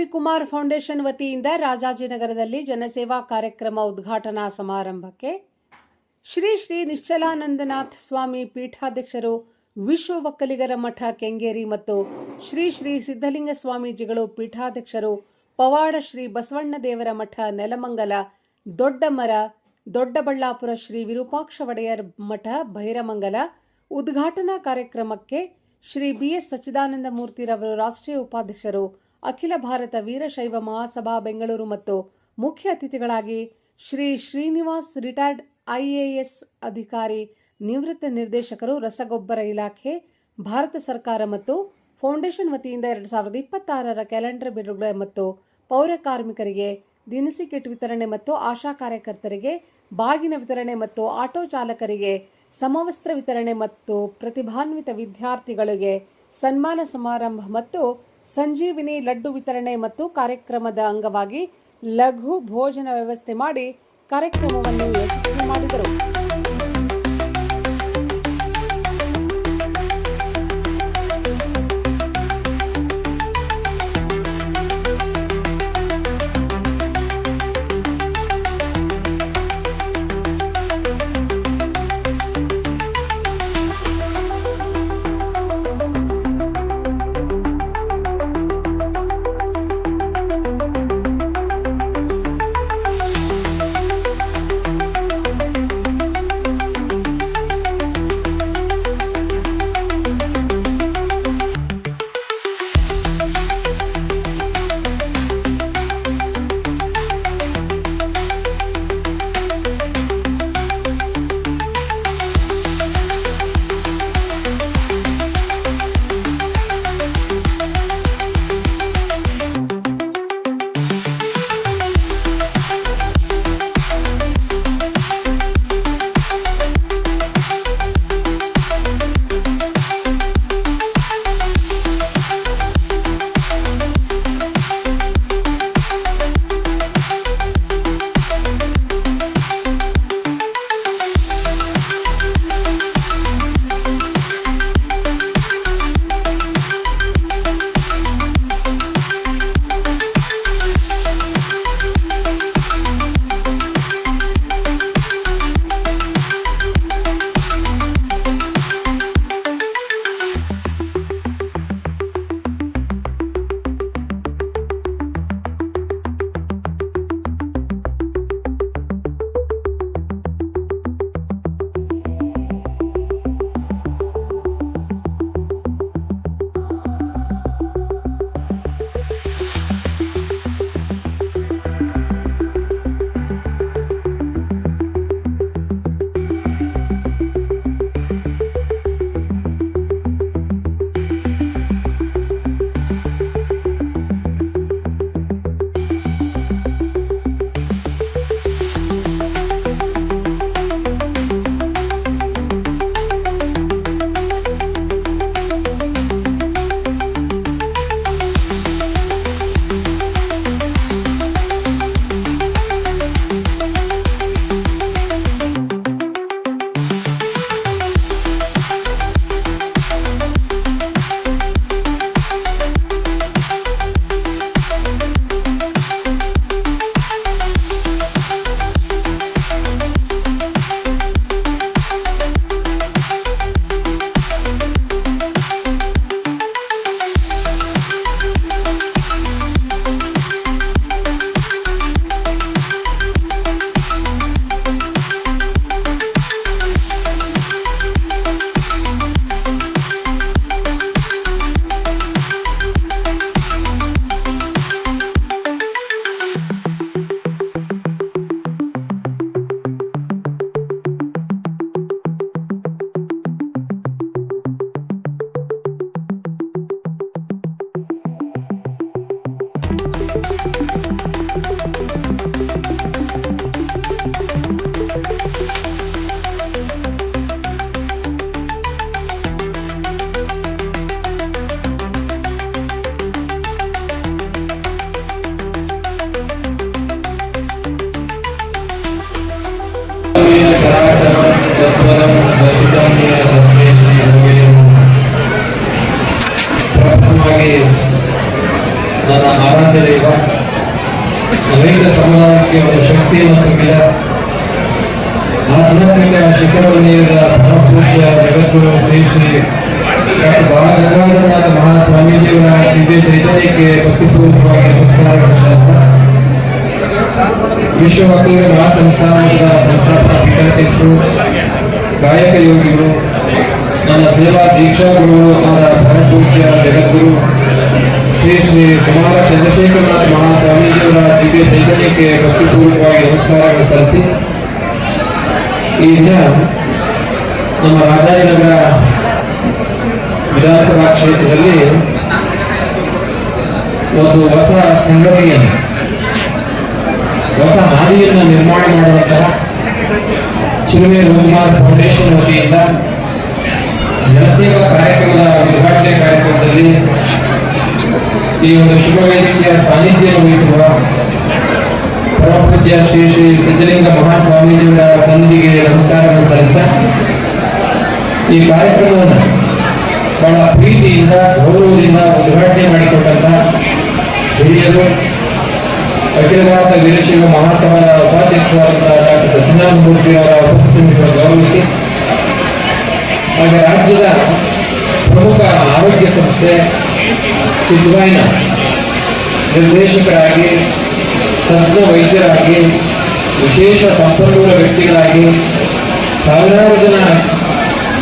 Ravikumar foundation ವತಿಯಿಂದ ರಾಜಾಜಿನಗರದಲ್ಲಿ ಜನಸೇವಾ ಕಾರ್ಯಕ್ರಮ ಉದ್ಘಾಟನಾ ಸಮಾರಂಭಕ್ಕೆ ಶ್ರೀ ಶ್ರೀ ನಿಶ್ಚಲಾನಂದನಾಥ ಸ್ವಾಮಿ ಪೀಠಾಧ್ಯಕ್ಷರು, ವಿಶ್ವ ಒಕ್ಕಲಿಗರ ಮಠ ಕೆಂಗೇರಿ ಮತ್ತು ಶ್ರೀ ಶ್ರೀ ಸಿದ್ಧಲಿಂಗ ಸ್ವಾಮೀಜಿಗಳು ಪೀಠಾಧ್ಯಕ್ಷರು, ಪವಾಡ ಶ್ರೀ ಬಸವಣ್ಣ ದೇವರ ಮಠ ನೆಲಮಂಗಲ, ದೊಡ್ಡಮರ, ದೊಡ್ಡಬಳ್ಳಾಪುರ ಶ್ರೀ ವಿರೂಪಾಕ್ಷ ಒಡೆಯರ್ ಮಠ ಭೈರಮಂಗಲ ಉದ್ಘಾಟನಾ ಕಾರ್ಯಕ್ರಮಕ್ಕೆ ಶ್ರೀ ಬಿಎಸ್ ಸಚ್ಚಿದಾನಂದ ಮೂರ್ತಿರವರು ರಾಷ್ಟ್ರೀಯ ಉಪಾಧ್ಯಕ್ಷರು, ಅಖಿಲ ಭಾರತ ವೀರಶೈವ ಮಹಾಸಭಾ ಬೆಂಗಳೂರು ಮತ್ತು ಮುಖ್ಯ ಅತಿಥಿಗಳಾಗಿ ಶ್ರೀ ಶ್ರೀನಿವಾಸ್ ರಿಟೈರ್ಡ್ ಐಎಎಸ್ ಅಧಿಕಾರಿ, ನಿವೃತ್ತ ನಿರ್ದೇಶಕರು, ರಸಗೊಬ್ಬರ ಇಲಾಖೆ, ಭಾರತ ಸರ್ಕಾರ ಮತ್ತು ಫೌಂಡೇಶನ್ ವತಿಯಿಂದ 2026ರ ಕ್ಯಾಲೆಂಡರ್ ಬಿಡುಗಡೆ ಮತ್ತು ಪೌರ ಕಾರ್ಮಿಕರಿಗೆ ದಿನಸಿ ಕಿಟ್ ವಿತರಣೆ ಮತ್ತು ಆಶಾ ಕಾರ್ಯಕರ್ತರಿಗೆ ಬಾಗಿನ ವಿತರಣೆ ಮತ್ತು ಆಟೋ ಚಾಲಕರಿಗೆ ಸಮವಸ್ತ್ರ ವಿತರಣೆ ಮತ್ತು ಪ್ರತಿಭಾನ್ವಿತ ವಿದ್ಯಾರ್ಥಿಗಳಿಗೆ ಸನ್ಮಾನ ಸಮಾರಂಭ ಮತ್ತು ಸಂಜೀವಿನಿ ಲಡ್ಡು ವಿತರಣೆ ಮತ್ತು ಕಾರ್ಯಕ್ರಮದ ಅಂಗವಾಗಿ ಲಘು ಭೋಜನ ವ್ಯವಸ್ಥೆ ಮಾಡಿ ಕಾರ್ಯಕ್ರಮವನ್ನು ಯಶಸ್ವಿ ಮಾಡಿದರು. ಆಧ್ಯಾತ್ಮಿಕ ಶಿಖರವನ್ನೇರಿದ ಪರಮಪೂಜ್ಯ ಜಗದ್ಗುರು ಶ್ರೀ ಶ್ರೀ ಡಾಕ್ಟರ್ ಬಾಲಗಂಗಾಧರನಾಥ ಮಹಾಸ್ವಾಮೀಜಿಯವರ ದಿವ್ಯ ಚೈತನ್ಯಕ್ಕೆ ಭಕ್ತಿಪೂರ್ವಕವಾಗಿ ನಮಸ್ಕಾರಗಳು ಸಲ್ಲಿಸ್ತಾ ವಿಶ್ವ ಒಕ್ಕಲಿಗ ಮಹಾಸಂಸ್ಥಾನದ ಸಂಸ್ಥಾಪಕ ಪೀಠಾಧ್ಯಕ್ಷರು ಗಾಯಕ ಯೋಗಿಗಳು ನನ್ನ ಸೇವಾ ದೀಕ್ಷಾ ಗುರುಗಳು ಅವರ ಪರಮಪೂಜ್ಯ ಜಗದ್ಗುರು ಶ್ರೀ ಶ್ರೀ ಕುಮಾರ ಚಂದ್ರಶೇಖರನಾಥ ಮಹಾಸ್ವಾಮೀಜಿಯವರ ದಿವ್ಯ ಚೈತನ್ಯಕ್ಕೆ ಭಕ್ತಿಪೂರ್ವಕವಾಗಿ ನಮಸ್ಕಾರಗಳು ಸಲ್ಲಿಸಿ ಈ ದಿನ ನಮ್ಮ ರಾಜಾಜಿನಗರ ವಿಧಾನಸಭಾ ಕ್ಷೇತ್ರದಲ್ಲಿ ಒಂದು ಹೊಸ ಸಂಗತಿಯನ್ನು ಹೊಸ ಹಾದಿಯನ್ನು ನಿರ್ಮಾಣ ಮಾಡುವಂತಹ ಚಿಲುಮೆ ರವಿಕುಮಾರ್ ಫೌಂಡೇಶನ್ ವತಿಯಿಂದ ಜನಸೇವಾ ಕಾರ್ಯಕ್ರಮದ ಉದ್ಘಾಟನೆ ಕಾರ್ಯಕ್ರಮದಲ್ಲಿ ಈ ಒಂದು ಶುಭ ವೇದಿಕೆಯ ಸಾನ್ನಿಧ್ಯ ವಹಿಸಿರುವ ಪರಮಪೂಜ್ಯ ಶ್ರೀ ಶ್ರೀ ಸಿದ್ಧಲಿಂಗ ಮಹಾಸ್ವಾಮೀಜಿಯವರ ಸನ್ನಿಧಿಗೆ ನಮಸ್ಕಾರಗಳನ್ನು ಸಲ್ಲಿಸ್ತಾ ಈ ಕಾರ್ಯಕ್ರಮವನ್ನು ಬಹಳ ಪ್ರೀತಿಯಿಂದ ಗೌರವದಿಂದ ಉದ್ಘಾಟನೆ ಮಾಡಿಕೊಟ್ಟಂತ ಹಿರಿಯರು ಅಖಿಲ ಭಾರತ ವೀರಶೈವ ಮಹಾಸಭಾದ ಉಪಾಧ್ಯಕ್ಷರಾದಂತಹ ಡಾಕ್ಟರ್ ಸತ್ಯನಾರಾಯಣ ಮೂರ್ತಿ ಅವರ ಉಪಸ್ಥಿತಿಯನ್ನು ಗೌರವಿಸಿ ಹಾಗೆ ರಾಜ್ಯದ ಪ್ರಮುಖ ಆರೋಗ್ಯ ಸಂಸ್ಥೆ ಚಿದ್ವಾಯಿನ ನಿರ್ದೇಶಕರಾಗಿ ತಜ್ಞ ವೈದ್ಯರಾಗಿ ವಿಶೇಷ ಸಂಪನ್ಮೂಲ ವ್ಯಕ್ತಿಗಳಾಗಿ ಸಾವಿರಾರು ಜನ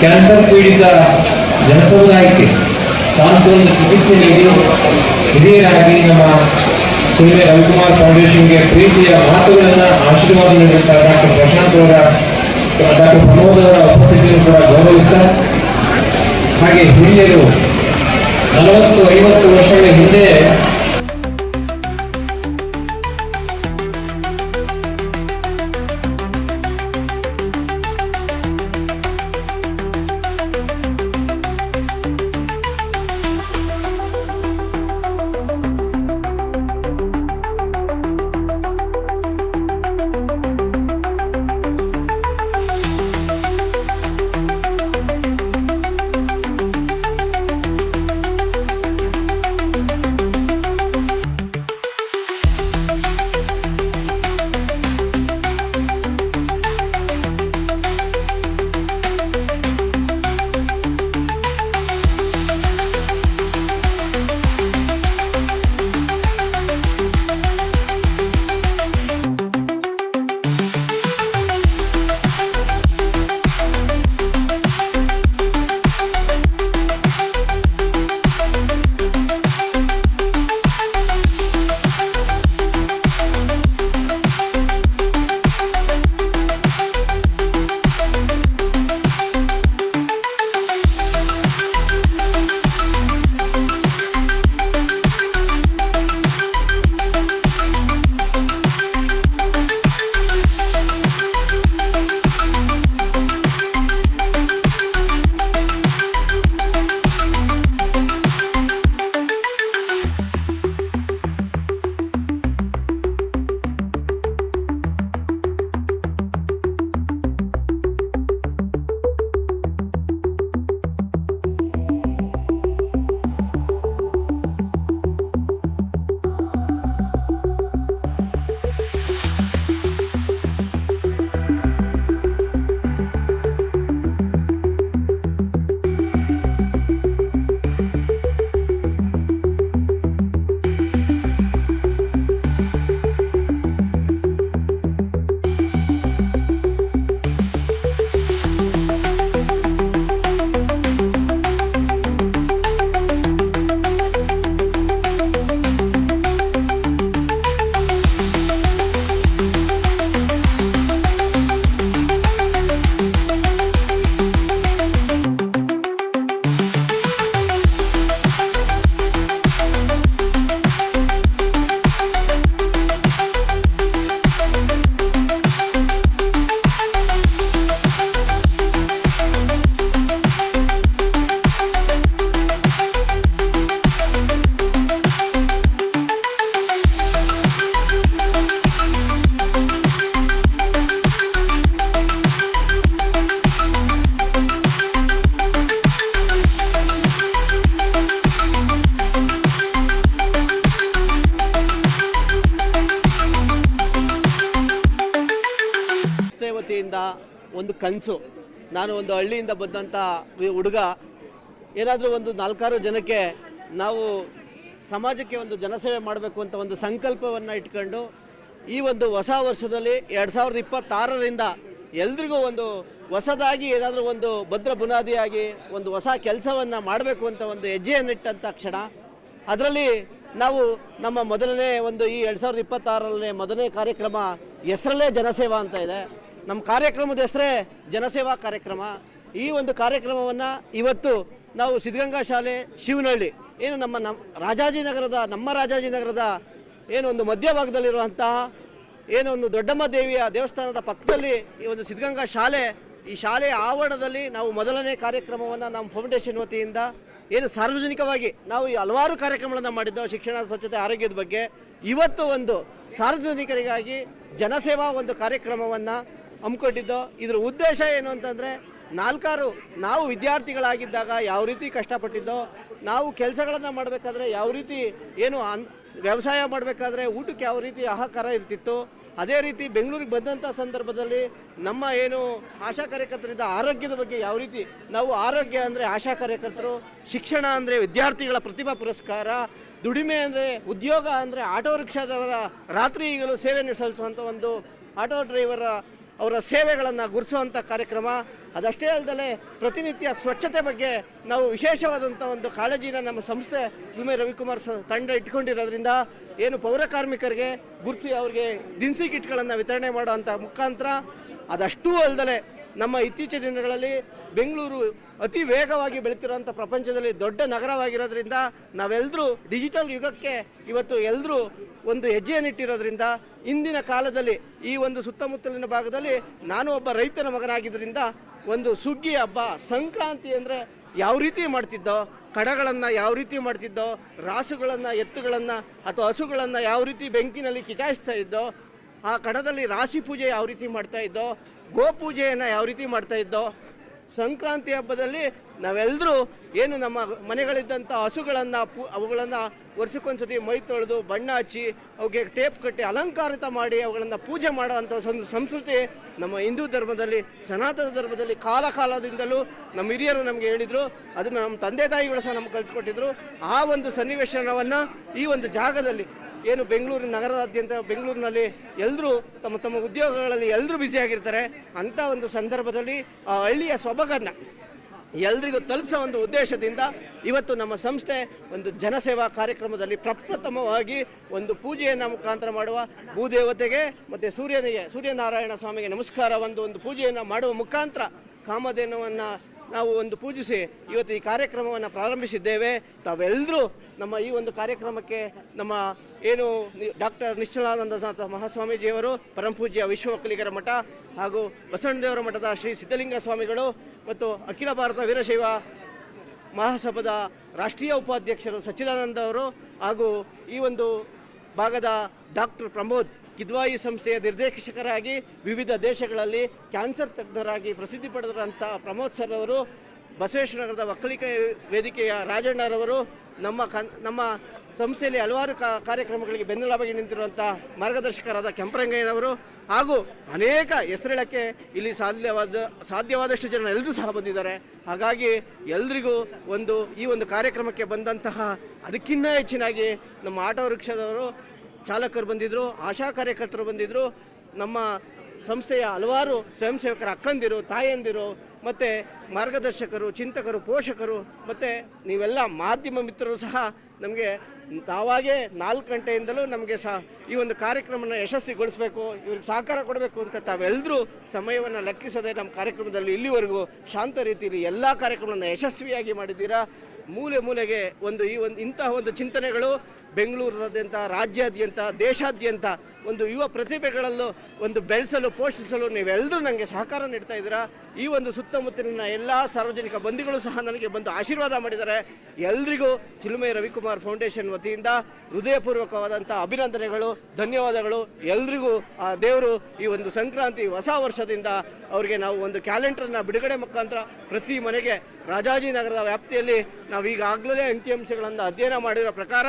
ಕ್ಯಾನ್ಸರ್ ಪೀಡಿತ ಜನಸಮುದಾಯಕ್ಕೆ ಸಾಂತ್ವನ ಚಿಕಿತ್ಸೆ ನೀಡಿ ಹಿರಿಯರಾಗಿ ನಮ್ಮ ಚಿಲುಮೆ ರವಿಕುಮಾರ್ ಫೌಂಡೇಶನ್ಗೆ ಪ್ರೀತಿಯ ಮಾತುಗಳನ್ನು ಆಶೀರ್ವಾದ ನೀಡುತ್ತಾ ಡಾಕ್ಟರ್ ಪ್ರಶಾಂತ್ ಅವರ ಡಾಕ್ಟರ್ ಪ್ರಮೋದ್ ಅವರ ಉಪಸ್ಥಿತಿಯನ್ನು ಕೂಡ ಗೌರವಿಸ್ತಾ ಹಾಗೆ ಹಿರಿಯರು 40-50 ವರ್ಷಗಳ ಹಿಂದೆ ವತಿಯಿಂದ ಒಂದು ಕನಸು. ನಾನು ಒಂದು ಹಳ್ಳಿಯಿಂದ ಬಂದಂಥ ಹುಡುಗ, ಏನಾದರೂ ಒಂದು 4-6 ಜನಕ್ಕೆ ನಾವು ಸಮಾಜಕ್ಕೆ ಒಂದು ಜನಸೇವೆ ಮಾಡಬೇಕು ಅಂತ ಒಂದು ಸಂಕಲ್ಪವನ್ನು ಇಟ್ಕೊಂಡು ಈ ಒಂದು ಹೊಸ ವರ್ಷದಲ್ಲಿ 2026ರಿಂದ ಎಲ್ರಿಗೂ ಒಂದು ಹೊಸದಾಗಿ ಏನಾದರೂ ಒಂದು ಭದ್ರ ಬುನಾದಿಯಾಗಿ ಒಂದು ಹೊಸ ಕೆಲಸವನ್ನು ಮಾಡಬೇಕು ಅಂತ ಒಂದು ಹೆಜ್ಜೆಯನ್ನಿಟ್ಟಂಥ ಕ್ಷಣ. ಅದರಲ್ಲಿ ನಾವು ನಮ್ಮ ಮೊದಲನೇ ಒಂದು ಈ 2026ರಲ್ಲಿ ಮೊದಲನೇ ಕಾರ್ಯಕ್ರಮ ಹೆಸರಲ್ಲೇ ಜನಸೇವಾ ಅಂತ ಇದೆ. ನಮ್ಮ ಕಾರ್ಯಕ್ರಮದ ಹೆಸರೇ ಜನಸೇವಾ ಕಾರ್ಯಕ್ರಮ. ಈ ಒಂದು ಕಾರ್ಯಕ್ರಮವನ್ನು ಇವತ್ತು ನಾವು ಸಿದ್ಧಗಂಗಾ ಶಾಲೆ ಶಿವನಹಳ್ಳಿ ಏನು ನಮ್ಮ ರಾಜಾಜಿನಗರದ ಏನು ಒಂದು ಮಧ್ಯಭಾಗದಲ್ಲಿರುವಂತಹ ಏನು ಒಂದು ದೊಡ್ಡಮ್ಮ ದೇವಿಯ ದೇವಸ್ಥಾನದ ಪಕ್ಕದಲ್ಲಿ ಈ ಒಂದು ಸಿದ್ಧಗಂಗಾ ಶಾಲೆ, ಈ ಶಾಲೆಯ ಆವರಣದಲ್ಲಿ ನಾವು ಮೊದಲನೇ ಕಾರ್ಯಕ್ರಮವನ್ನು ನಮ್ಮ ಫೌಂಡೇಶನ್ ವತಿಯಿಂದ ಏನು ಸಾರ್ವಜನಿಕವಾಗಿ ನಾವು ಈ ಹಲವಾರು ಕಾರ್ಯಕ್ರಮಗಳನ್ನು ಮಾಡಿದ್ದೋ ಶಿಕ್ಷಣ, ಸ್ವಚ್ಛತೆ, ಆರೋಗ್ಯದ ಬಗ್ಗೆ. ಇವತ್ತು ಒಂದು ಸಾರ್ವಜನಿಕರಿಗಾಗಿ ಜನಸೇವಾ ಒಂದು ಕಾರ್ಯಕ್ರಮವನ್ನು ಹಮ್ಮಿಕೊಂಡಿದ್ದೋ. ಇದರ ಉದ್ದೇಶ ಏನು ಅಂತಂದರೆ, ನಾವು ವಿದ್ಯಾರ್ಥಿಗಳಾಗಿದ್ದಾಗ ಯಾವ ರೀತಿ ಕಷ್ಟಪಟ್ಟಿದ್ದೋ, ನಾವು ಕೆಲಸಗಳನ್ನು ಮಾಡಬೇಕಾದ್ರೆ ಯಾವ ರೀತಿ ಏನು ವ್ಯವಸಾಯ ಮಾಡಬೇಕಾದ್ರೆ ಊಟಕ್ಕೆ ಯಾವ ರೀತಿ ಹಾಹಾಕಾರ ಇರ್ತಿತ್ತು, ಅದೇ ರೀತಿ ಬೆಂಗಳೂರಿಗೆ ಬಂದಂಥ ಸಂದರ್ಭದಲ್ಲಿ ನಮ್ಮ ಏನು ಆಶಾ ಕಾರ್ಯಕರ್ತರಿಂದ ಆರೋಗ್ಯದ ಬಗ್ಗೆ ಯಾವ ರೀತಿ ನಾವು ಆರೋಗ್ಯ ಅಂದರೆ ಆಶಾ ಕಾರ್ಯಕರ್ತರು, ಶಿಕ್ಷಣ ಅಂದರೆ ವಿದ್ಯಾರ್ಥಿಗಳ ಪ್ರತಿಭಾ ಪುರಸ್ಕಾರ, ದುಡಿಮೆ ಅಂದರೆ ಉದ್ಯೋಗ ಅಂದರೆ ಆಟೋ ರಿಕ್ಷಾದವರ ರಾತ್ರಿ ಈಗಲೂ ಸೇವೆ ಸಲ್ಲಿಸುವಂಥ ಒಂದು ಆಟೋ ಡ್ರೈವರ ಅವರ ಸೇವೆಗಳನ್ನು ಗುರುತಿಸುವಂಥ ಕಾರ್ಯಕ್ರಮ. ಅದಷ್ಟೇ ಅಲ್ಲದೆ ಪ್ರತಿನಿತ್ಯ ಸ್ವಚ್ಛತೆ ಬಗ್ಗೆ ನಾವು ವಿಶೇಷವಾದಂಥ ಒಂದು ಕಾಳಜಿನ ನಮ್ಮ ಸಂಸ್ಥೆ ಚಿಲುಮೆ ರವಿಕುಮಾರ್ ತಂಡ ಇಟ್ಕೊಂಡಿರೋದ್ರಿಂದ ಏನು ಪೌರ ಕಾರ್ಮಿಕರಿಗೆ ಗುರುತಿಸಿ ಅವರಿಗೆ ದಿನಸಿ ಕಿಟ್ಗಳನ್ನು ವಿತರಣೆ ಮಾಡುವಂಥ ಮುಖಾಂತರ. ಅದಷ್ಟೂ ಅಲ್ಲದೆ ನಮ್ಮ ಇತ್ತೀಚಿನ ದಿನಗಳಲ್ಲಿ ಬೆಂಗಳೂರು ಅತಿ ವೇಗವಾಗಿ ಬೆಳೀತಿರುವಂಥ ಪ್ರಪಂಚದಲ್ಲಿ ದೊಡ್ಡ ನಗರವಾಗಿರೋದ್ರಿಂದ ನಾವೆಲ್ಲರೂ ಡಿಜಿಟಲ್ ಯುಗಕ್ಕೆ ಇವತ್ತು ಎಲ್ಲರೂ ಒಂದು ಹೆಜ್ಜೆಯನ್ನಿಟ್ಟಿರೋದ್ರಿಂದ ಇಂದಿನ ಕಾಲದಲ್ಲಿ ಈ ಒಂದು ಸುತ್ತಮುತ್ತಲಿನ ಭಾಗದಲ್ಲಿ ನಾನು ಒಬ್ಬ ರೈತನ ಮಗನಾಗಿದ್ದರಿಂದ ಒಂದು ಸುಗ್ಗಿ ಹಬ್ಬ, ಸಂಕ್ರಾಂತಿ ಅಂದರೆ ಯಾವ ರೀತಿ ಮಾಡ್ತಿದ್ದೋ, ಕಡಗಳನ್ನು ಯಾವ ರೀತಿ ಮಾಡ್ತಿದ್ದೋ, ರಾಸುಗಳನ್ನು, ಎತ್ತುಗಳನ್ನು ಅಥವಾ ಹಸುಗಳನ್ನು ಯಾವ ರೀತಿ ಬೆಂಕಿನಲ್ಲಿ ಕಿಚಾಯಿಸ್ತಾ ಇದ್ದೋ, ಆ ಕಡದಲ್ಲಿ ರಾಶಿ ಪೂಜೆ ಯಾವ ರೀತಿ ಮಾಡ್ತಾ ಇದ್ದೋ, ಗೋಪೂಜೆಯನ್ನು ಯಾವ ರೀತಿ ಮಾಡ್ತಾ ಇದ್ದೋ, ಸಂಕ್ರಾಂತಿ ಹಬ್ಬದಲ್ಲಿ ನಾವೆಲ್ಲರೂ ಏನು ನಮ್ಮ ಮನೆಗಳಿದ್ದಂಥ ಹಸುಗಳನ್ನು ಅವುಗಳನ್ನು ವರ್ಷಕ್ಕೊಂದ್ಸತಿ ಮೈ ತೊಳೆದು ಬಣ್ಣ ಹಚ್ಚಿ ಅವಕ್ಕೆ ಟೇಪ್ ಕಟ್ಟಿ ಅಲಂಕಾರಿತ ಮಾಡಿ ಅವುಗಳನ್ನು ಪೂಜೆ ಮಾಡೋವಂಥ ಒಂದು ಸಂಸ್ಕೃತಿ ನಮ್ಮ ಹಿಂದೂ ಧರ್ಮದಲ್ಲಿ, ಸನಾತನ ಧರ್ಮದಲ್ಲಿ ಕಾಲದಿಂದಲೂ ನಮ್ಮ ಹಿರಿಯರು ನಮಗೆ ಹೇಳಿದರು. ಅದನ್ನು ನಮ್ಮ ತಂದೆ ತಾಯಿಗಳು ಸಹ ನಮ್ಗೆ ಕಲಿಸ್ಕೊಟ್ಟಿದ್ರು. ಆ ಒಂದು ಸನ್ನಿವೇಶನವನ್ನು ಈ ಒಂದು ಜಾಗದಲ್ಲಿ ಏನು ಬೆಂಗಳೂರಿನ ನಗರದಾದ್ಯಂತ ಬೆಂಗಳೂರಿನಲ್ಲಿ ಎಲ್ಲರೂ ತಮ್ಮ ಉದ್ಯೋಗಗಳಲ್ಲಿ ಎಲ್ಲರೂ ಬ್ಯುಸಿಯಾಗಿರ್ತಾರೆ. ಅಂಥ ಒಂದು ಸಂದರ್ಭದಲ್ಲಿ ಆ ಹಳ್ಳಿಯ ಸೊಬಗನ್ನು ಎಲ್ರಿಗೂ ತಲುಪಿಸೋ ಒಂದು ಉದ್ದೇಶದಿಂದ ಇವತ್ತು ನಮ್ಮ ಸಂಸ್ಥೆ ಒಂದು ಜನಸೇವಾ ಕಾರ್ಯಕ್ರಮದಲ್ಲಿ ಪ್ರಪ್ರಥಮವಾಗಿ ಒಂದು ಪೂಜೆಯನ್ನು ಮುಖಾಂತರ ಮಾಡುವ ಭೂದೇವತೆಗೆ ಮತ್ತು ಸೂರ್ಯನಾರಾಯಣ ಸ್ವಾಮಿಗೆ ನಮಸ್ಕಾರ ಒಂದು ಪೂಜೆಯನ್ನು ಮಾಡುವ ಮುಖಾಂತರ ಕಾಮಧೇನುವನ್ನು ನಾವು ಒಂದು ಪೂಜಿಸಿ ಇವತ್ತು ಈ ಕಾರ್ಯಕ್ರಮವನ್ನು ಪ್ರಾರಂಭಿಸಿದ್ದೇವೆ. ತಾವೆಲ್ಲರೂ ನಮ್ಮ ಈ ಒಂದು ಕಾರ್ಯಕ್ರಮಕ್ಕೆ ನಮ್ಮ ಏನು ಡಾಕ್ಟರ್ ನಿಶ್ಚಲಾನಂದನಾಥ ಮಹಾಸ್ವಾಮೀಜಿಯವರು, ಪರಮಪೂಜ್ಯ ವಿಶ್ವ ಒಕ್ಕಲಿಗರ ಮಠ ಹಾಗೂ ಬಸವಣ್ಣದೇವರ ಮಠದ ಶ್ರೀ ಸಿದ್ಧಲಿಂಗ ಸ್ವಾಮಿಗಳು ಮತ್ತು ಅಖಿಲ ಭಾರತ ವೀರಶೈವ ಮಹಾಸಭಾದ ರಾಷ್ಟ್ರೀಯ ಉಪಾಧ್ಯಕ್ಷರು ಸಚ್ಚಿದಾನಂದ ಅವರು ಹಾಗೂ ಈ ಒಂದು ಭಾಗದ ಡಾಕ್ಟರ್ ಪ್ರಮೋದ್ ಕಿದ್ವಾಯಿ ಸಂಸ್ಥೆಯ ನಿರ್ದೇಶಕರಾಗಿ ವಿವಿಧ ದೇಶಗಳಲ್ಲಿ ಕ್ಯಾನ್ಸರ್ ತಜ್ಞರಾಗಿ ಪ್ರಸಿದ್ಧಿ ಪಡೆದಿರುವಂಥ ಪ್ರಮೋದ್ ಸರ್ ಅವರು, ಬಸವೇಶ್ವರ ನಗರದ ಒಕ್ಕಲಿಗ ವೇದಿಕೆಯ ರಾಜಣ್ಣರವರು, ನಮ್ಮ ಸಂಸ್ಥೆಯಲ್ಲಿ ಹಲವಾರು ಕಾರ್ಯಕ್ರಮಗಳಿಗೆ ಬೆನ್ನೆಲುಬಾಗಿ ನಿಂತಿರುವಂಥ ಮಾರ್ಗದರ್ಶಕರಾದ ಕೆಂಪರಂಗಯ್ಯನವರು ಹಾಗೂ ಅನೇಕ ಹೆಸರೇಳಕ್ಕೆ ಇಲ್ಲಿ ಸಾಧ್ಯವಾದಷ್ಟು ಜನ ಎಲ್ಲರೂ ಸಹ ಬಂದಿದ್ದಾರೆ. ಹಾಗಾಗಿ ಎಲ್ರಿಗೂ ಈ ಒಂದು ಕಾರ್ಯಕ್ರಮಕ್ಕೆ ಬಂದಂತಹ ಅದಕ್ಕಿಂತ ಹೆಚ್ಚಿನಾಗಿ ನಮ್ಮ ಆಟೋ ರಿಕ್ಷಾದವರು ಚಾಲಕರು ಬಂದಿದ್ದರು, ಆಶಾ ಕಾರ್ಯಕರ್ತರು ಬಂದಿದ್ದರು, ನಮ್ಮ ಸಂಸ್ಥೆಯ ಹಲವಾರು ಸ್ವಯಂ ಸೇವಕರ ಅಕ್ಕಂದಿರು, ತಾಯಂದಿರು ಮತ್ತು ಮಾರ್ಗದರ್ಶಕರು, ಚಿಂತಕರು, ಪೋಷಕರು ಮತ್ತು ನೀವೆಲ್ಲ ಮಾಧ್ಯಮ ಮಿತ್ರರು ಸಹ ನಮಗೆ ತಾವಾಗೇ 4 ಗಂಟೆಯಿಂದಲೂ ನಮಗೆ ಸಹ ಈ ಒಂದು ಕಾರ್ಯಕ್ರಮನ ಯಶಸ್ವಿಗೊಳಿಸಬೇಕು, ಇವ್ರಿಗೆ ಸಹಕಾರ ಕೊಡಬೇಕು ಅಂತ ತಾವೆಲ್ಲರೂ ಸಮಯವನ್ನು ಲೆಕ್ಕಿಸದೆ ನಮ್ಮ ಕಾರ್ಯಕ್ರಮದಲ್ಲಿ ಇಲ್ಲಿವರೆಗೂ ಶಾಂತ ರೀತಿಯಲ್ಲಿ ಎಲ್ಲ ಕಾರ್ಯಕ್ರಮವನ್ನು ಯಶಸ್ವಿಯಾಗಿ ಮಾಡಿದ್ದೀರಾ. ಮೂಲೆಗೆ ಇಂತಹ ಒಂದು ಚಿಂತನೆಗಳು ಬೆಂಗಳೂರಾದ್ಯಂತ, ರಾಜ್ಯಾದ್ಯಂತ, ದೇಶಾದ್ಯಂತ ಒಂದು ಯುವ ಪ್ರತಿಭೆಗಳಲ್ಲೂ ಬೆಳೆಸಲು, ಪೋಷಿಸಲು ನೀವೆಲ್ಲರೂ ನನಗೆ ಸಹಕಾರ ನೀಡ್ತಾ ಇದ್ದೀರಾ. ಈ ಒಂದು ಸುತ್ತಮುತ್ತಲಿನ ಎಲ್ಲ ಸಾರ್ವಜನಿಕ ಬಂಧುಗಳು ಸಹ ನನಗೆ ಬಂದು ಆಶೀರ್ವಾದ ಮಾಡಿದ್ದಾರೆ. ಎಲ್ರಿಗೂ ಚಿಲುಮೆ ರವಿಕುಮಾರ್ ಫೌಂಡೇಶನ್ ವತಿಯಿಂದ ಹೃದಯಪೂರ್ವಕವಾದಂಥ ಅಭಿನಂದನೆಗಳು, ಧನ್ಯವಾದಗಳು. ಎಲ್ರಿಗೂ ಆ ದೇವರು ಈ ಒಂದು ಸಂಕ್ರಾಂತಿ ಹೊಸ ವರ್ಷದಿಂದ ಅವರಿಗೆ ನಾವು ಒಂದು ಕ್ಯಾಲೆಂಡರ್ನ ಬಿಡುಗಡೆ ಮುಖಾಂತರ ಪ್ರತಿ ಮನೆಗೆ ರಾಜಾಜಿನಗರದ ವ್ಯಾಪ್ತಿಯಲ್ಲಿ ನಾವು ಈಗಾಗಲೇ ಅಂಕಿಅಂಶಗಳನ್ನು ಅಧ್ಯಯನ ಮಾಡಿರೋ ಪ್ರಕಾರ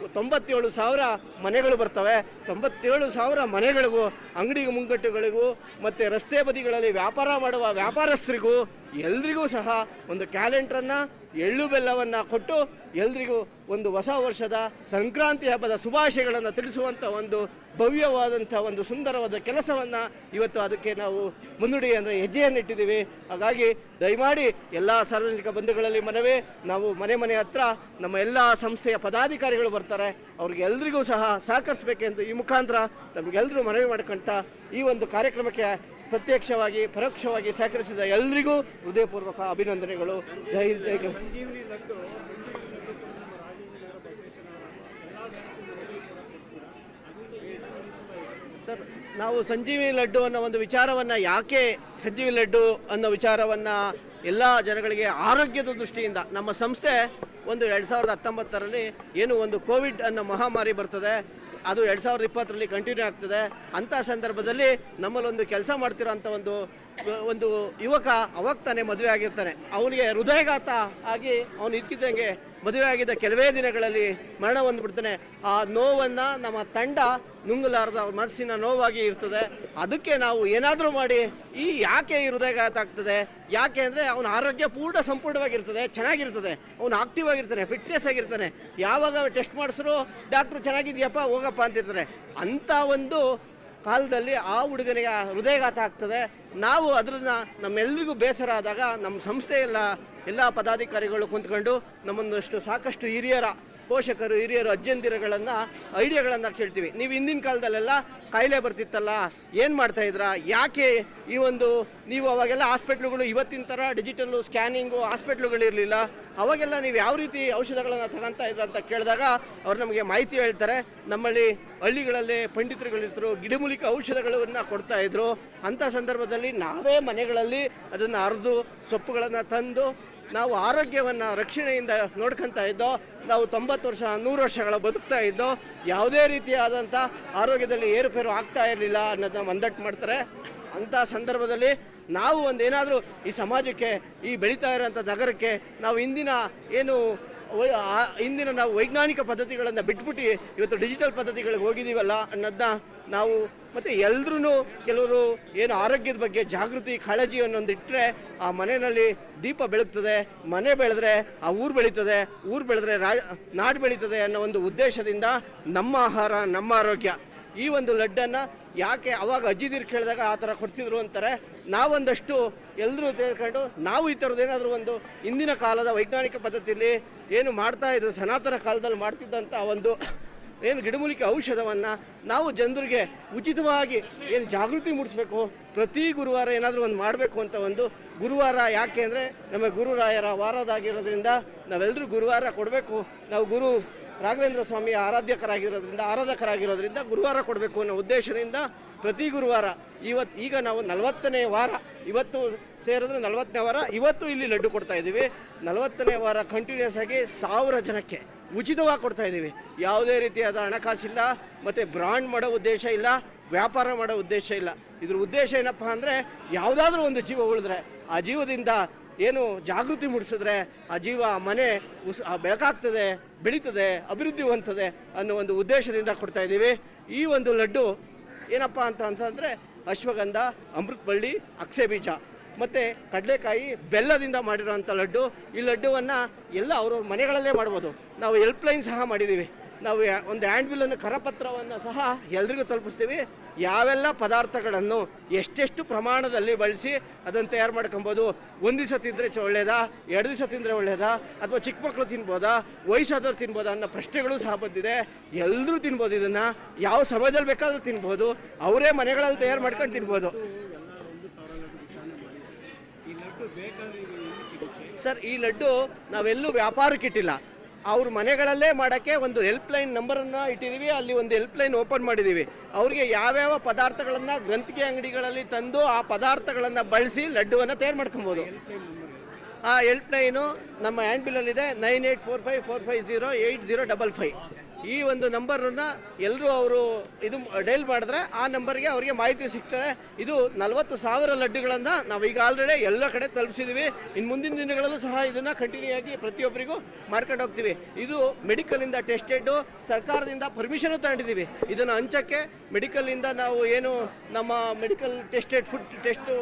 97,000 ಮನೆಗಳು ಬರ್ತವೆ. 97,000 ಮನೆಗಳಿಗೂ, ಅಂಗಡಿ ಮುಂಗಟ್ಟುಗಳಿಗೂ ಮತ್ತು ರಸ್ತೆ ಬದಿಗಳಲ್ಲಿ ವ್ಯಾಪಾರ ಮಾಡುವ ವ್ಯಾಪಾರಸ್ಥರಿಗೂ ಎಲ್ರಿಗೂ ಸಹ ಒಂದು ಕ್ಯಾಲೆಂಡ್ರನ್ನು, ಎಳ್ಳು ಬೆಲ್ಲವನ್ನು ಕೊಟ್ಟು ಎಲ್ರಿಗೂ ಒಂದು ಹೊಸ ವರ್ಷದ ಸಂಕ್ರಾಂತಿ ಹಬ್ಬದ ಶುಭಾಶಯಗಳನ್ನು ತಿಳಿಸುವಂಥ ಒಂದು ಭವ್ಯವಾದಂಥ ಒಂದು ಸುಂದರವಾದ ಕೆಲಸವನ್ನು ಇವತ್ತು ಅದಕ್ಕೆ ನಾವು ಮುನ್ನುಡಿ ಅಂದರೆ ಹೆಜ್ಜೆಯನ್ನಿಟ್ಟಿದ್ದೀವಿ. ಹಾಗಾಗಿ ದಯಮಾಡಿ ಎಲ್ಲ ಸಾರ್ವಜನಿಕ ಬಂಧುಗಳಲ್ಲಿ ಮನವಿ, ನಾವು ಮನೆ ಹತ್ರ ನಮ್ಮ ಎಲ್ಲ ಸಂಸ್ಥೆಯ ಪದಾಧಿಕಾರಿಗಳು ಬರ್ತಾರೆ, ಅವ್ರಿಗೆ ಎಲ್ರಿಗೂ ಸಹ ಸಹಕರಿಸಬೇಕೆಂದು ಈ ಮುಖಾಂತರ ನಮಗೆಲ್ಲರೂ ಮನವಿ ಮಾಡ್ಕೊಂತ ಈ ಒಂದು ಕಾರ್ಯಕ್ರಮಕ್ಕೆ ಪ್ರತ್ಯಕ್ಷವಾಗಿ ಪರೋಕ್ಷವಾಗಿ ಸಹಕರಿಸಿದ ಎಲ್ರಿಗೂ ಹೃದಯಪೂರ್ವಕ ಅಭಿನಂದನೆಗಳು. ಜೈ ಹಿಂದ್, ಜೈ ಕರ್ನಾಟಕ. ಸರ್, ನಾವು ಸಂಜೀವಿನಿ ಲಡ್ಡು ಅನ್ನೋ ಒಂದು ವಿಚಾರವನ್ನು, ಯಾಕೆ ಸಂಜೀವಿನಿ ಲಡ್ಡು ಅನ್ನೋ ವಿಚಾರವನ್ನು ಎಲ್ಲ ಜನಗಳಿಗೆ ಆರೋಗ್ಯದ ದೃಷ್ಟಿಯಿಂದ ನಮ್ಮ ಸಂಸ್ಥೆ ಒಂದು 2019ರಲ್ಲಿ ಏನು ಒಂದು ಕೋವಿಡ್ ಅನ್ನೋ ಮಹಾಮಾರಿ ಬರ್ತದೆ, ಅದು 2020ರಲ್ಲಿ ಕಂಟಿನ್ಯೂ ಆಗ್ತದೆ. ಅಂಥ ಸಂದರ್ಭದಲ್ಲಿ ನಮ್ಮಲ್ಲೊಂದು ಕೆಲಸ ಮಾಡ್ತಿರೋಂಥ ಒಂದು ಯುವಕ ಅವಾಗ ತಾನೇ ಮದುವೆ ಆಗಿರ್ತಾನೆ. ಅವನಿಗೆ ಹೃದಯಘಾತ ಆಗಿ ಅವನು ಇದ್ಕಿದ್ದಂಗೆ ಮದುವೆ ಆಗಿದ್ದ ಕೆಲವೇ ದಿನಗಳಲ್ಲಿ ಮರಣ ಹೊಂದ್ಬಿಡ್ತಾನೆ. ಆ ನೋವನ್ನು ನಮ್ಮ ತಂಡ ನುಂಗಲಾರದ ಮನಸ್ಸಿನ ನೋವಾಗಿ ಇರ್ತದೆ. ಅದಕ್ಕೆ ನಾವು ಏನಾದರೂ ಮಾಡಿ ಯಾಕೆ ಈ ಹೃದಯಘಾತ ಆಗ್ತದೆ, ಯಾಕೆ ಅಂದರೆ ಅವನ ಆರೋಗ್ಯ ಸಂಪೂರ್ಣವಾಗಿರ್ತದೆ, ಚೆನ್ನಾಗಿರ್ತದೆ, ಅವನು ಆಕ್ಟಿವ್ ಆಗಿರ್ತಾನೆ, ಫಿಟ್ನೆಸ್ ಆಗಿರ್ತಾನೆ. ಯಾವಾಗ ಟೆಸ್ಟ್ ಮಾಡಿಸ್ರು ಡಾಕ್ಟ್ರು ಚೆನ್ನಾಗಿದೆಯಪ್ಪ ಹೋಗಪ್ಪ ಅಂತಿರ್ತಾರೆ. ಅಂಥ ಒಂದು ಕಾಲದಲ್ಲಿ ಆ ಹುಡುಗನಿಗೆ ಹೃದಯಘಾತ ಆಗ್ತದೆ. ನಾವು ಅದನ್ನು ನಮ್ಮೆಲ್ಲರಿಗೂ ಬೇಸರ ಆದಾಗ ನಮ್ಮ ಎಲ್ಲ ಪದಾಧಿಕಾರಿಗಳು ಕುಂತ್ಕೊಂಡು ನಮ್ಮೊಂದಷ್ಟು ಸಾಕಷ್ಟು ಪೋಷಕರು ಹಿರಿಯರು ಅಜ್ಜಂದಿರುಗಳನ್ನು ಐಡಿಯಾಗಳನ್ನು ಕೇಳ್ತೀವಿ. ನೀವು ಹಿಂದಿನ ಕಾಲದಲ್ಲೆಲ್ಲ ಕಾಯಿಲೆ ಬರ್ತಿತ್ತಲ್ಲ, ಏನು ಮಾಡ್ತಾಯಿದ್ರಾ, ಯಾಕೆ ನೀವು ಅವಾಗೆಲ್ಲ ಹಾಸ್ಪಿಟ್ಲುಗಳು ಇವತ್ತಿನ ಥರ ಡಿಜಿಟಲ್ಲು ಸ್ಕ್ಯಾನಿಂಗು ಹಾಸ್ಪಿಟ್ಲುಗಳಿರಲಿಲ್ಲ, ಅವಾಗೆಲ್ಲ ನೀವು ಯಾವ ರೀತಿ ಔಷಧಗಳನ್ನು ತಗೊತಾ ಇದ್ರ ಅಂತ ಕೇಳಿದಾಗ ಅವ್ರು ನಮಗೆ ಮಾಹಿತಿ ಹೇಳ್ತಾರೆ. ನಮ್ಮಲ್ಲಿ ಹಳ್ಳಿಗಳಲ್ಲಿ ಪಂಡಿತರುಗಳಿದ್ರು, ಗಿಡಮೂಲಿಕೆ ಔಷಧಗಳನ್ನು ಕೊಡ್ತಾಯಿದ್ರು. ಅಂಥ ಸಂದರ್ಭದಲ್ಲಿ ನಾವೇ ಮನೆಗಳಲ್ಲಿ ಅದನ್ನು ಅರೆದು ಸೊಪ್ಪುಗಳನ್ನು ತಂದು ನಾವು ಆರೋಗ್ಯವನ್ನು ರಕ್ಷಣೆಯಿಂದ ನೋಡ್ಕೊತಾ ಇದ್ದೋ. ನಾವು 90 ವರ್ಷ 100 ವರ್ಷಗಳ ಬದುಕ್ತಾ ಇದ್ದೋ. ಯಾವುದೇ ರೀತಿಯಾದಂಥ ಆರೋಗ್ಯದಲ್ಲಿ ಏರುಪೇರು ಆಗ್ತಾ ಇರಲಿಲ್ಲ ಅನ್ನೋದನ್ನ ಮಂದಟ್ಟು ಮಾಡ್ತಾರೆ. ಅಂಥ ಸಂದರ್ಭದಲ್ಲಿ ನಾವು ಏನಾದರೂ ಈ ಸಮಾಜಕ್ಕೆ, ಈ ಬೆಳೀತಾ ಇರೋಂಥ ನಗರಕ್ಕೆ ನಾವು ಇಂದಿನ ನಾವು ವೈಜ್ಞಾನಿಕ ಪದ್ಧತಿಗಳನ್ನು ಬಿಟ್ಬಿಟ್ಟು ಇವತ್ತು ಡಿಜಿಟಲ್ ಪದ್ಧತಿಗಳಿಗೆ ಹೋಗಿದ್ದೀವಲ್ಲ ಅನ್ನೋದನ್ನ ನಾವು ಮತ್ತು ಎಲ್ಲರೂ ಕೆಲವರು ಆರೋಗ್ಯದ ಬಗ್ಗೆ ಜಾಗೃತಿ ಕಾಳಜಿ ಅನ್ನೊಂದಿಟ್ಟರೆ ಆ ಮನೆಯಲ್ಲಿ ದೀಪ ಬೆಳಗ್ತದೆ, ಮನೆ ಬೆಳೆದ್ರೆ ಆ ಊರು ಬೆಳೀತದೆ, ಊರು ಬೆಳೆದ್ರೆ ನಾಡು ಬೆಳೀತದೆ ಅನ್ನೋ ಒಂದು ಉದ್ದೇಶದಿಂದ ನಮ್ಮ ಆಹಾರ ನಮ್ಮ ಆರೋಗ್ಯ ಈ ಒಂದು ಲಡ್ಡನ್ನು ಯಾಕೆ ಅವಾಗ ಅಜ್ಜಿದಿರು ಕೇಳಿದಾಗ ಆ ಥರ ಕೊಡ್ತಿದ್ರು ಅಂತಾರೆ. ನಾವೊಂದಷ್ಟು ಎಲ್ಲರೂ ತಿಳ್ಕೊಂಡು ನಾವು ಈ ಥರದ್ದೇನಾದರೂ ಇಂದಿನ ಕಾಲದ ವೈಜ್ಞಾನಿಕ ಪದ್ಧತಿಯಲ್ಲಿ ಮಾಡ್ತಾಯಿದ್ರು, ಸನಾತನ ಕಾಲದಲ್ಲಿ ಮಾಡ್ತಿದ್ದಂಥ ಗಿಡಮೂಲಿಕೆ ಔಷಧವನ್ನು ನಾವು ಜನರಿಗೆ ಉಚಿತವಾಗಿ ಜಾಗೃತಿ ಮೂಡಿಸ್ಬೇಕು. ಪ್ರತಿ ಗುರುವಾರ ಏನಾದರೂ ಮಾಡಬೇಕು ಅಂತ ಗುರುವಾರ ಯಾಕೆ ಅಂದರೆ ನಮ್ಮ ಗುರುರಾಯರ ವಾರದಾಗಿರೋದ್ರಿಂದ ನಾವೆಲ್ಲರೂ ಗುರುವಾರ ಕೊಡಬೇಕು. ನಾವು ಗುರು ರಾಘವೇಂದ್ರ ಸ್ವಾಮಿಯ ಆರಾಧಕರಾಗಿರೋದ್ರಿಂದ ಗುರುವಾರ ಕೊಡಬೇಕು ಅನ್ನೋ ಉದ್ದೇಶದಿಂದ ಪ್ರತಿ ಗುರುವಾರ ಈಗ ನಾವು 40ನೇ ವಾರ, ಇವತ್ತು ಸೇರಿದ್ರೆ 40ನೇ ವಾರ, ಇವತ್ತು ಇಲ್ಲಿ ಲಡ್ಡು ಕೊಡ್ತಾ ಇದ್ದೀವಿ. 40ನೇ ವಾರ ಕಂಟಿನ್ಯೂಸ್ ಆಗಿ 1000 ಜನಕ್ಕೆ ಉಚಿತವಾಗಿ ಕೊಡ್ತಾ ಇದ್ದೀವಿ. ಯಾವುದೇ ರೀತಿಯಾದ ಹಣಕಾಸಿಲ್ಲ, ಮತ್ತು ಬ್ರಾಂಡ್ ಮಾಡೋ ಉದ್ದೇಶ ಇಲ್ಲ, ವ್ಯಾಪಾರ ಮಾಡೋ ಉದ್ದೇಶ ಇಲ್ಲ. ಇದ್ರ ಉದ್ದೇಶ ಏನಪ್ಪ ಅಂದರೆ ಯಾವುದಾದ್ರೂ ಒಂದು ಜೀವ ಉಳಿದ್ರೆ ಆ ಜೀವದಿಂದ ಜಾಗೃತಿ ಮೂಡಿಸಿದ್ರೆ ಆ ಜೀವ ಮನೆ ಬೆಳಕಾಗ್ತದೆ, ಬೆಳೀತದೆ, ಅಭಿವೃದ್ಧಿ ಹೊಂದ್ತದೆ ಅನ್ನೋ ಒಂದು ಉದ್ದೇಶದಿಂದ ಕೊಡ್ತಾ ಇದ್ದೀವಿ. ಈ ಒಂದು ಲಡ್ಡು ಏನಪ್ಪ ಅಂತಂದರೆ ಅಶ್ವಗಂಧ, ಅಮೃತ ಬಳ್ಳಿ, ಅಕ್ಷಯ ಬೀಜ ಮತ್ತು ಕಡಲೆಕಾಯಿ ಬೆಲ್ಲದಿಂದ ಮಾಡಿರೋಂಥ ಲಡ್ಡು. ಈ ಲಡ್ಡುವನ್ನು ಎಲ್ಲ ಅವ್ರವ್ರ ಮನೆಗಳಲ್ಲೇ ಮಾಡ್ಬೋದು. ನಾವು ಹೆಲ್ಪ್ಲೈನ್ ಸಹ ಮಾಡಿದ್ದೀವಿ. ನಾವು ಒಂದು ಹ್ಯಾಂಡ್ಬಿಲ್ಲನ್ನು ಕರಪತ್ರವನ್ನು ಸಹ ಎಲ್ರಿಗೂ ತಲುಪಿಸ್ತೀವಿ. ಯಾವೆಲ್ಲ ಪದಾರ್ಥಗಳನ್ನು ಎಷ್ಟೆಷ್ಟು ಪ್ರಮಾಣದಲ್ಲಿ ಬಳಸಿ ಅದನ್ನು ತಯಾರು ಮಾಡ್ಕೊಬೋದು, 1 ದಿವಸ ತಿಂದರೆ ಒಳ್ಳೆಯದಾ, 2 ದಿವಸ ತಿಂದರೆ ಒಳ್ಳೆಯದಾ, ಅಥವಾ ಚಿಕ್ಕ ಮಕ್ಕಳು ತಿನ್ಬೋದಾ, ವಯಸ್ಸಾದವ್ರು ತಿನ್ಬೋದಾ ಅನ್ನೋ ಪ್ರಶ್ನೆಗಳು ಸಹ ಬಂದಿದೆ. ಎಲ್ಲರೂ ತಿನ್ಬೋದು, ಇದನ್ನು ಯಾವ ಸಮಯದಲ್ಲಿ ಬೇಕಾದರೂ ತಿನ್ಬೋದು, ಅವರೇ ಮನೆಗಳಲ್ಲಿ ತಯಾರು ಮಾಡ್ಕೊಂಡು ತಿನ್ಬೋದು. ಸರ್, ಈ ಲಡ್ಡು ನಾವೆಲ್ಲೂ ವ್ಯಾಪಾರಕ್ಕೆ ಇಟ್ಟಿಲ್ಲ, ಅವ್ರ ಮನೆಗಳಲ್ಲೇ ಮಾಡೋಕ್ಕೆ ಒಂದು ಹೆಲ್ಪ್ಲೈನ್ ನಂಬರನ್ನು ಇಟ್ಟಿದ್ದೀವಿ. ಅಲ್ಲಿ ಒಂದು ಹೆಲ್ಪ್ಲೈನ್ ಓಪನ್ ಮಾಡಿದ್ದೀವಿ. ಅವ್ರಿಗೆ ಯಾವ್ಯಾವ ಪದಾರ್ಥಗಳನ್ನು ಗ್ರಂಥಿಗೆ ಅಂಗಡಿಗಳಲ್ಲಿ ತಂದು ಆ ಪದಾರ್ಥಗಳನ್ನು ಬಳಸಿ ಲಡ್ಡುವನ್ನು ತಯಾರು ಮಾಡ್ಕೊಬೋದು. ಆ ಹೆಲ್ಪ್ಲೈನು ನಮ್ಮ ಹ್ಯಾಂಡ್ ಬಿಲ್ಲಲ್ಲಿದೆ, 9845450805. ಈ ಒಂದು ನಂಬರನ್ನು ಎಲ್ಲರೂ ಅವರು ಇದು ಡೈಲ್ ಮಾಡಿದ್ರೆ ಆ ನಂಬರ್ಗೆ ಅವರಿಗೆ ಮಾಹಿತಿ ಸಿಗ್ತದೆ. ಇದು 40,000 ಲಡ್ಡುಗಳನ್ನು ನಾವು ಈಗ ಆಲ್ರೆಡಿ ಎಲ್ಲ ಕಡೆ ತಲುಪಿಸಿದ್ದೀವಿ. ಇನ್ನು ಮುಂದಿನ ದಿನಗಳಲ್ಲೂ ಸಹ ಇದನ್ನು ಕಂಟಿನ್ಯೂ ಆಗಿ ಪ್ರತಿಯೊಬ್ಬರಿಗೂ ಮಾಡ್ಕೊಂಡು ಹೋಗ್ತೀವಿ. ಇದು ಮೆಡಿಕಲಿಂದ ಟೆಸ್ಟೆಡ್ಡು, ಸರ್ಕಾರದಿಂದ ಪರ್ಮಿಷನು ತಗೊಂಡಿದ್ದೀವಿ. ಇದನ್ನು ಹಂಚಕ್ಕೆ ಮೆಡಿಕಲಿಂದ ನಾವು ಏನು ನಮ್ಮ medical tested food test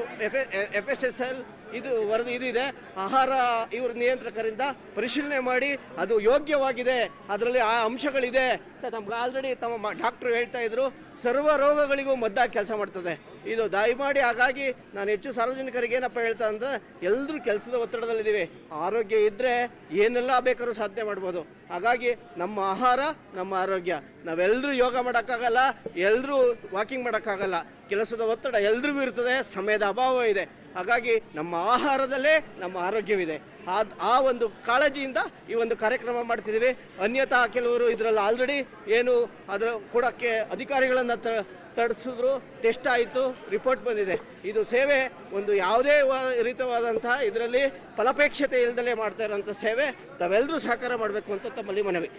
FSSL ಇದು ವರದಿ ಇದಿದೆ. ಆಹಾರ ಇವ್ರ ನಿಯಂತ್ರಕರಿಂದ ಪರಿಶೀಲನೆ ಮಾಡಿ ಅದು ಯೋಗ್ಯವಾಗಿದೆ, ಅದರಲ್ಲಿ ಆ ಅಂಶಗಳಿದೆ ಅಂತ ನಮ್ಗೆ ಆಲ್ರೆಡಿ ತಮ್ಮ ಡಾಕ್ಟ್ರು ಹೇಳ್ತಾ ಇದ್ರು. ಸರ್ವ ರೋಗಗಳಿಗೂ ಮದ್ದಾಗಿ ಕೆಲಸ ಮಾಡ್ತದೆ ಇದು ದಯಮಾಡಿ. ಹಾಗಾಗಿ ನಾನು ಹೆಚ್ಚು ಸಾರ್ವಜನಿಕರಿಗೆ ಏನಪ್ಪ ಹೇಳ್ತಾ ಅಂದರೆ, ಎಲ್ಲರೂ ಕೆಲಸದ ಒತ್ತಡದಲ್ಲಿದ್ದೀವಿ. ಆರೋಗ್ಯ ಇದ್ದರೆ ಏನೆಲ್ಲ ಬೇಕಾದ್ರೂ ಸಾಧನೆ ಮಾಡ್ಬೋದು. ಹಾಗಾಗಿ ನಮ್ಮ ಆಹಾರ ನಮ್ಮ ಆರೋಗ್ಯ. ನಾವೆಲ್ಲರೂ ಯೋಗ ಮಾಡೋಕ್ಕಾಗಲ್ಲ, ಎಲ್ಲರೂ ವಾಕಿಂಗ್ ಮಾಡೋಕ್ಕಾಗಲ್ಲ, ಕೆಲಸದ ಒತ್ತಡ ಎಲ್ರಿಗೂ ಇರ್ತದೆ, ಸಮಯದ ಅಭಾವ ಇದೆ. ಹಾಗಾಗಿ ನಮ್ಮ ಆಹಾರದಲ್ಲೇ ನಮ್ಮ ಆರೋಗ್ಯವಿದೆ. ಆ ಒಂದು ಕಾಳಜಿಯಿಂದ ಈ ಒಂದು ಕಾರ್ಯಕ್ರಮ ಮಾಡ್ತಿದ್ದೀವಿ. ಅನ್ಯಥಾ ಕೆಲವರು ಇದರಲ್ಲಿ ಆಲ್ರೆಡಿ ಏನು ಅದರ ಕೊಡೋಕ್ಕೆ ಅಧಿಕಾರಿಗಳನ್ನು ತಡಿಸಿದ್ರು, ಟೆಸ್ಟ್ ಆಯಿತು, ರಿಪೋರ್ಟ್ ಬಂದಿದೆ. ಇದು ಸೇವೆ ಒಂದು ಯಾವುದೇ ರೀತಿಯಾದಂತಹ ಇದರಲ್ಲಿ ಫಲಾಪೇಕ್ಷತೆ ಇಲ್ಲದಲೇ ಮಾಡ್ತಾ ಇರೋಂಥ ಸೇವೆ. ತಾವೆಲ್ಲರೂ ಸಹಕಾರ ಮಾಡಬೇಕು ಅಂತ ತಮ್ಮಲ್ಲಿ ಮನವಿ.